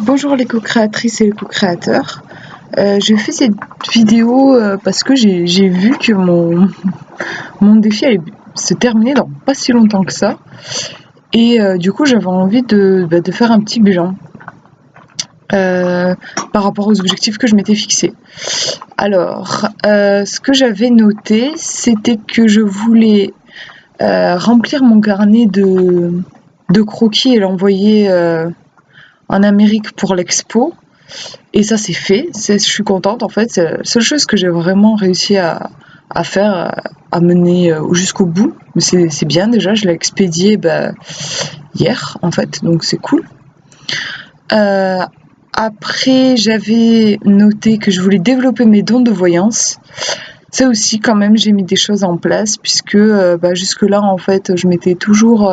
Bonjour les co-créatrices et les co-créateurs. Je fais cette vidéo parce que j'ai vu que mon défi allait se terminer dans pas si longtemps que ça. Et du coup, j'avais envie de faire un petit bilan par rapport aux objectifs que je m'étais fixés. Alors, ce que j'avais noté, c'était que je voulais remplir mon carnet de croquis et l'envoyer en Amérique pour l'expo. Et ça, c'est fait. Je suis contente, en fait. C'est la seule chose que j'ai vraiment réussi à faire, à mener jusqu'au bout. Mais c'est bien déjà. Je l'ai expédié hier, en fait. Donc, c'est cool. Euh, Après, j'avais noté que je voulais développer mes dons de voyance. Ça aussi, quand même, j'ai mis des choses en place puisque jusque-là, en fait, je m'étais toujours...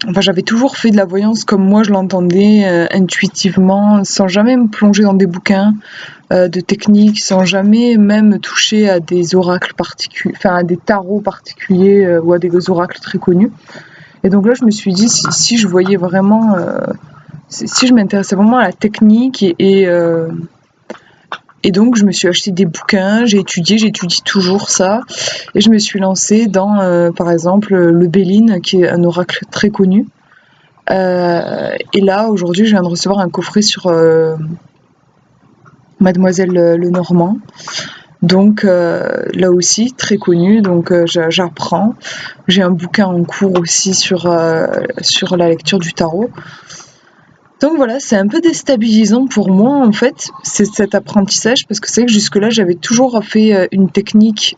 Enfin, j'avais toujours fait de la voyance comme moi je l'entendais, intuitivement, sans jamais me plonger dans des bouquins de techniques, sans jamais même toucher à des oracles particuliers, enfin à des tarots particuliers ou à des oracles très connus. Et donc là, je me suis dit, si je voyais vraiment, si je m'intéressais vraiment à la technique et donc je me suis acheté des bouquins, j'étudie toujours ça, et je me suis lancée dans, par exemple, le Béline, qui est un oracle très connu. Et là, aujourd'hui, je viens de recevoir un coffret sur Mademoiselle Lenormand. Donc là aussi, très connu, donc j'apprends. J'ai un bouquin en cours aussi sur la lecture du tarot. Donc voilà, c'est un peu déstabilisant pour moi en fait, c'est cet apprentissage, parce que c'est vrai que jusque-là, j'avais toujours fait une technique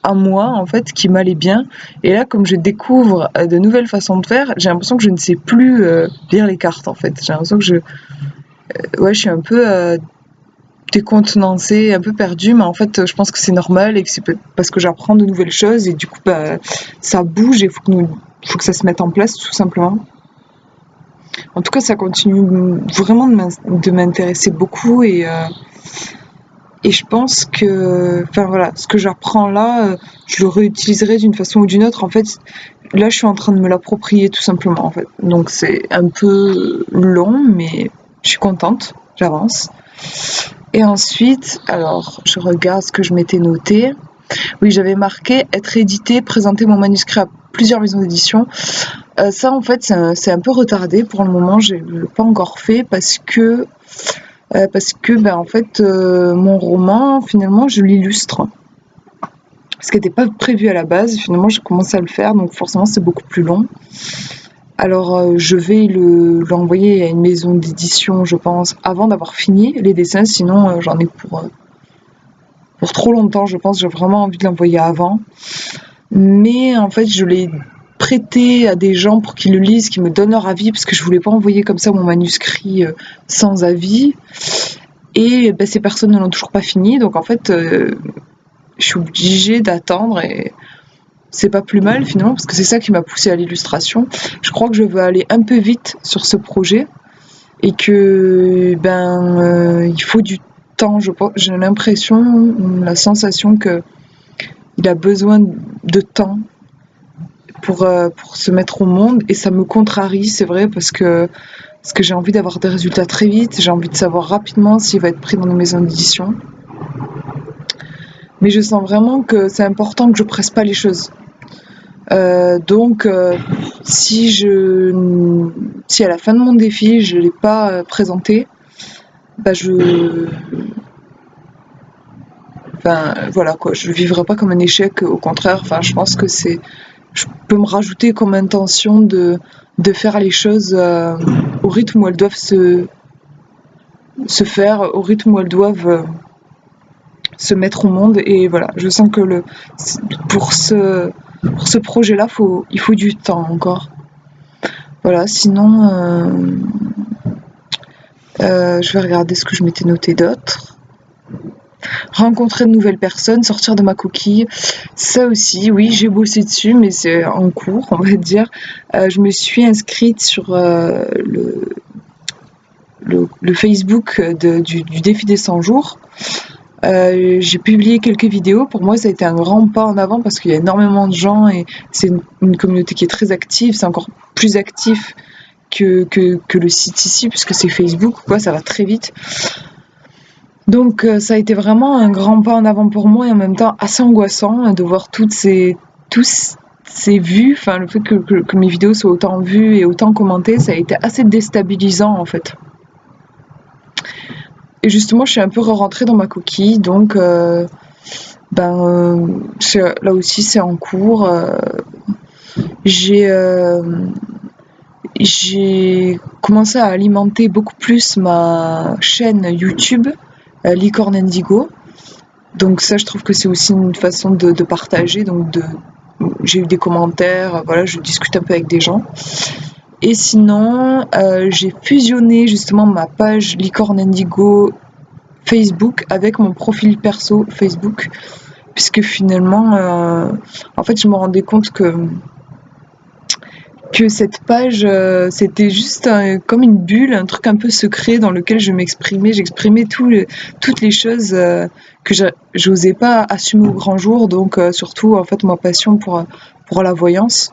à moi en fait qui m'allait bien, et là comme je découvre de nouvelles façons de faire, j'ai l'impression que je ne sais plus lire les cartes en fait. J'ai l'impression que je suis un peu décontenancée, un peu perdue, mais en fait je pense que c'est normal et que c'est parce que j'apprends de nouvelles choses et du coup ça bouge et faut que ça se mette en place tout simplement. En tout cas, ça continue vraiment de m'intéresser beaucoup et je pense que, enfin voilà, ce que j'apprends là, je le réutiliserai d'une façon ou d'une autre. En fait, là, je suis en train de me l'approprier tout simplement. En fait, donc c'est un peu long, mais je suis contente. J'avance. Et ensuite, alors, je regarde ce que je m'étais noté. Oui, j'avais marqué être édité, présenter mon manuscrit à plusieurs maisons d'édition. Ça, en fait, c'est un peu retardé pour le moment. Je l'ai pas encore fait parce que en fait, mon roman, finalement, je l'illustre. Ce qui n'était pas prévu à la base. Finalement, j'ai commencé à le faire, donc forcément, c'est beaucoup plus long. Alors, je vais l'envoyer à une maison d'édition, je pense, avant d'avoir fini les dessins. Sinon, j'en ai pour trop longtemps, je pense. J'ai vraiment envie de l'envoyer avant. Mais en fait, je l'ai prêté à des gens pour qu'ils le lisent, qu'ils me donnent leur avis, parce que je voulais pas envoyer comme ça mon manuscrit sans avis. Et ces personnes ne l'ont toujours pas fini, donc en fait, je suis obligée d'attendre et c'est pas plus mal finalement, parce que c'est ça qui m'a poussée à l'illustration. Je crois que je veux aller un peu vite sur ce projet et que il faut du temps. J'ai l'impression, la sensation que il a besoin de temps pour se mettre au monde, et ça me contrarie, c'est vrai, parce que j'ai envie d'avoir des résultats très vite, j'ai envie de savoir rapidement s'il va être pris dans les maisons d'édition. Mais je sens vraiment que c'est important que je presse pas les choses. Donc, si à la fin de mon défi, je l'ai pas présenté, voilà quoi, je le vivrai pas comme un échec, au contraire. Enfin, je pense que je peux me rajouter comme intention de faire les choses au rythme où elles doivent se faire, au rythme où elles doivent se mettre au monde. Et voilà, je sens que pour ce projet-là, il faut du temps encore. Voilà, sinon, je vais regarder ce que je m'étais noté d'autre. Rencontrer de nouvelles personnes, sortir de ma coquille, ça aussi, oui, j'ai bossé dessus, mais c'est en cours, on va dire. Je me suis inscrite sur le Facebook du défi des 100 jours. J'ai publié quelques vidéos. Pour moi, ça a été un grand pas en avant parce qu'il y a énormément de gens et c'est une communauté qui est très active. C'est encore plus actif que le site ici, puisque c'est Facebook, quoi, ça va très vite. Donc ça a été vraiment un grand pas en avant pour moi et en même temps assez angoissant de voir tous ces vues, enfin le fait que mes vidéos soient autant vues et autant commentées, ça a été assez déstabilisant en fait. Et justement, je suis un peu re-rentrée dans ma coquille, donc là aussi c'est en cours. J'ai commencé à alimenter beaucoup plus ma chaîne YouTube, Licorne Indigo. Donc ça, je trouve que c'est aussi une façon de partager. Donc j'ai eu des commentaires, voilà, je discute un peu avec des gens. Et sinon, j'ai fusionné justement ma page Licorne Indigo Facebook avec mon profil perso Facebook, puisque finalement, en fait, je me rendais compte que cette page, c'était juste comme une bulle, un truc un peu secret dans lequel j'exprimais toutes les choses que j'osais pas assumer au grand jour, donc surtout en fait ma passion pour la voyance.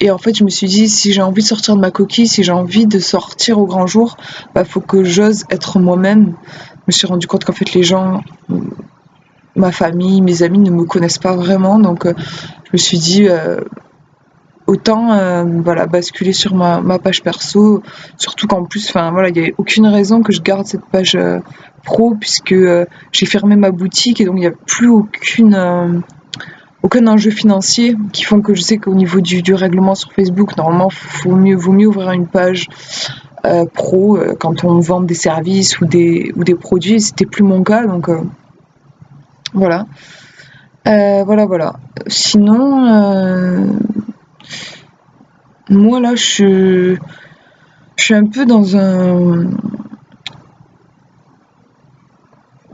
Et en fait, je me suis dit, si j'ai envie de sortir de ma coquille, si j'ai envie de sortir au grand jour, faut que j'ose être moi-même. Je me suis rendu compte qu'en fait, les gens, ma famille, mes amis ne me connaissent pas vraiment, donc je me suis dit, autant basculer sur ma page perso, surtout qu'en plus, il n'y avait aucune raison que je garde cette page pro, puisque j'ai fermé ma boutique et donc il n'y a plus aucun enjeu financier qui font que je sais qu'au niveau du règlement sur Facebook, normalement, vaut mieux ouvrir une page pro quand on vend des services ou des produits. C'était plus mon cas, donc voilà. Voilà. Sinon, moi là, je suis un peu dans un...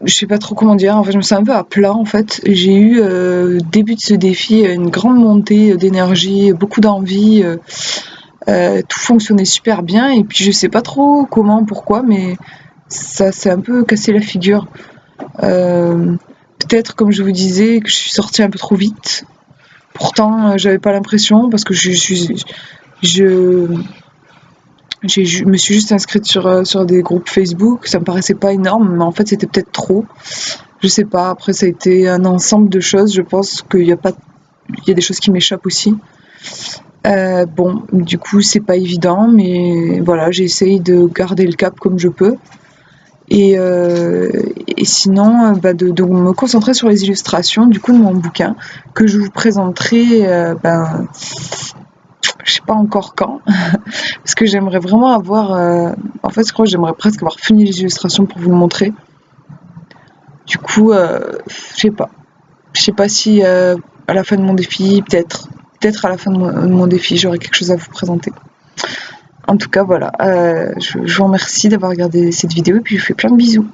Je sais pas trop comment dire, en fait je me sens un peu à plat en fait. J'ai eu début de ce défi une grande montée d'énergie, beaucoup d'envie, tout fonctionnait super bien et puis je sais pas trop comment, pourquoi, mais ça s'est un peu cassé la figure. Peut-être comme je vous disais que je suis sortie un peu trop vite. Pourtant j'avais pas l'impression parce que je me suis juste inscrite sur des groupes Facebook, ça me paraissait pas énorme, mais en fait c'était peut-être trop. Je sais pas, après ça a été un ensemble de choses, je pense qu'il y a des choses qui m'échappent aussi. Du coup c'est pas évident, mais voilà, j'essaye de garder le cap comme je peux. Et sinon, de me concentrer sur les illustrations du coup de mon bouquin, que je vous présenterai je sais pas encore quand, parce que j'aimerais vraiment avoir... en fait, je crois que j'aimerais presque avoir fini les illustrations pour vous le montrer. Du coup, je sais pas. Je sais pas si à la fin de mon défi, peut-être à la fin de mon défi, j'aurai quelque chose à vous présenter. En tout cas, voilà. Je vous remercie d'avoir regardé cette vidéo et puis je vous fais plein de bisous.